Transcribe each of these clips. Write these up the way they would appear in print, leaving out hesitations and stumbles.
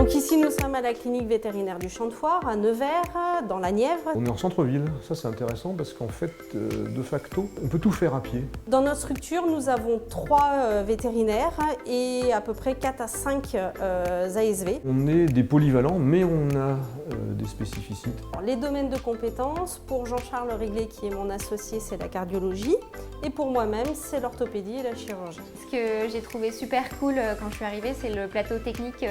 Donc ici, nous sommes à la clinique vétérinaire du Champ de Foire, à Nevers, dans la Nièvre. On est en centre-ville, ça c'est intéressant parce qu'en fait, de facto, on peut tout faire à pied. Dans notre structure, nous avons 3 vétérinaires et à peu près 4 à 5 ASV. On est des polyvalents, mais on a des spécificités. Alors, les domaines de compétences, pour Jean-Charles Réglet, qui est mon associé, c'est la cardiologie. Et pour moi-même, c'est l'orthopédie et la chirurgie. Ce que j'ai trouvé super cool quand je suis arrivée, c'est le plateau technique qui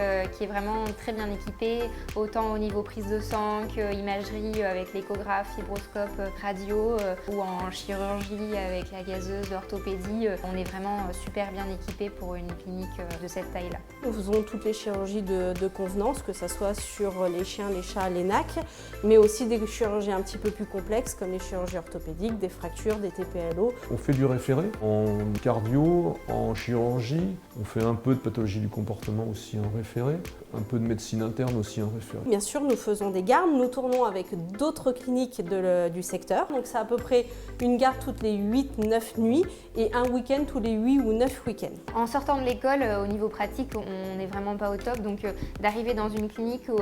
est vraiment très bien équipé, autant au niveau prise de sang qu'imagerie avec l'échographe, fibroscope, radio ou en chirurgie avec la gazeuse, l'orthopédie. On est vraiment super bien équipé pour une clinique de cette taille-là. Nous faisons toutes les chirurgies de convenance, que ce soit sur les chiens, les chats, les nacs, mais aussi des chirurgies un petit peu plus complexes comme les chirurgies orthopédiques, des fractures, des TPLO. On fait du référé en cardio, en chirurgie, on fait un peu de pathologie du comportement aussi en référé, un peu de médecine interne aussi en référé. Bien sûr, nous faisons des gardes, nous tournons avec d'autres cliniques du secteur, donc c'est à peu près une garde toutes les 8-9 nuits et un week-end tous les 8 ou 9 week-ends. En sortant de l'école, au niveau pratique, on n'est vraiment pas au top, donc d'arriver dans une clinique où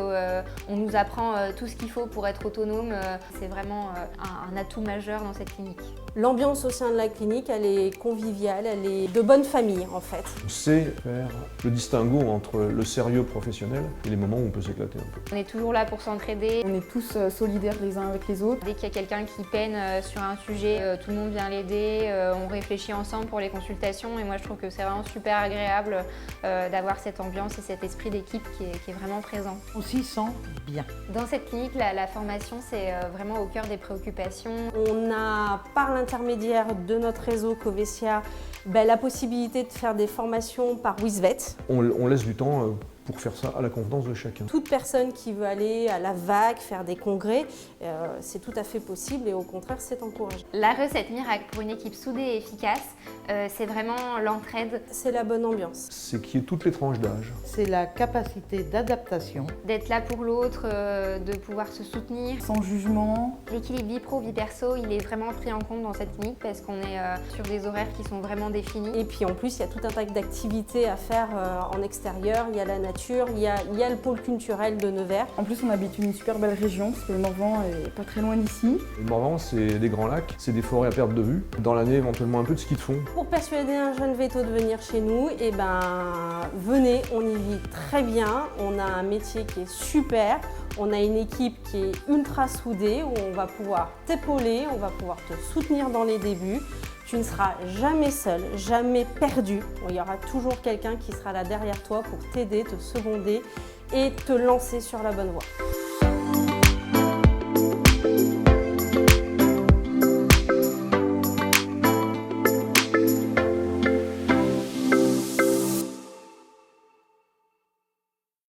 on nous apprend tout ce qu'il faut pour être autonome, c'est vraiment un atout majeur dans cette clinique. L'ambiance au sein de la clinique, elle est conviviale, elle est de bonne famille en fait. On sait faire le distinguo entre le sérieux professionnel et les moments où on peut s'éclater un peu. On est toujours là pour s'entraider. On est tous solidaires les uns avec les autres. Dès qu'il y a quelqu'un qui peine sur un sujet, tout le monde vient l'aider, on réfléchit ensemble pour les consultations et moi je trouve que c'est vraiment super agréable d'avoir cette ambiance et cet esprit d'équipe qui est vraiment présent. On s'y sent bien. Dans cette clinique, la formation c'est vraiment au cœur des préoccupations. On a par l'intermédiaire de notre réseau Covesia la possibilité de faire des formations par Wizvet. On laisse du temps pour faire ça à la convenance de chacun. Toute personne qui veut aller à la VAC, faire des congrès, c'est tout à fait possible et au contraire c'est encouragé. La recette miracle pour une équipe soudée et efficace, c'est vraiment l'entraide. C'est la bonne ambiance. C'est qu'il y ait toutes les tranches d'âge. C'est la capacité d'adaptation. D'être là pour l'autre, de pouvoir se soutenir. Sans jugement. L'équilibre vie pro, vie perso, il est vraiment pris en compte dans cette clinique parce qu'on est sur des horaires qui sont vraiment définis. Et puis en plus, il y a tout un tas d'activités à faire en extérieur. Il y a la nature, il y a le pôle culturel de Nevers. En plus, on habite une super belle région parce que le Morvan est pas très loin d'ici. Le Morvan, c'est des grands lacs, c'est des forêts à perte de vue. Dans l'année, éventuellement un peu de ski de fond. Pour persuader un jeune véto de venir chez nous, venez, on y vit très bien. On a un métier qui est super. On a une équipe qui est ultra soudée où on va pouvoir t'épauler, on va pouvoir te soutenir dans les débuts. Tu ne seras jamais seul, jamais perdu. Il y aura toujours quelqu'un qui sera là derrière toi pour t'aider, te seconder et te lancer sur la bonne voie.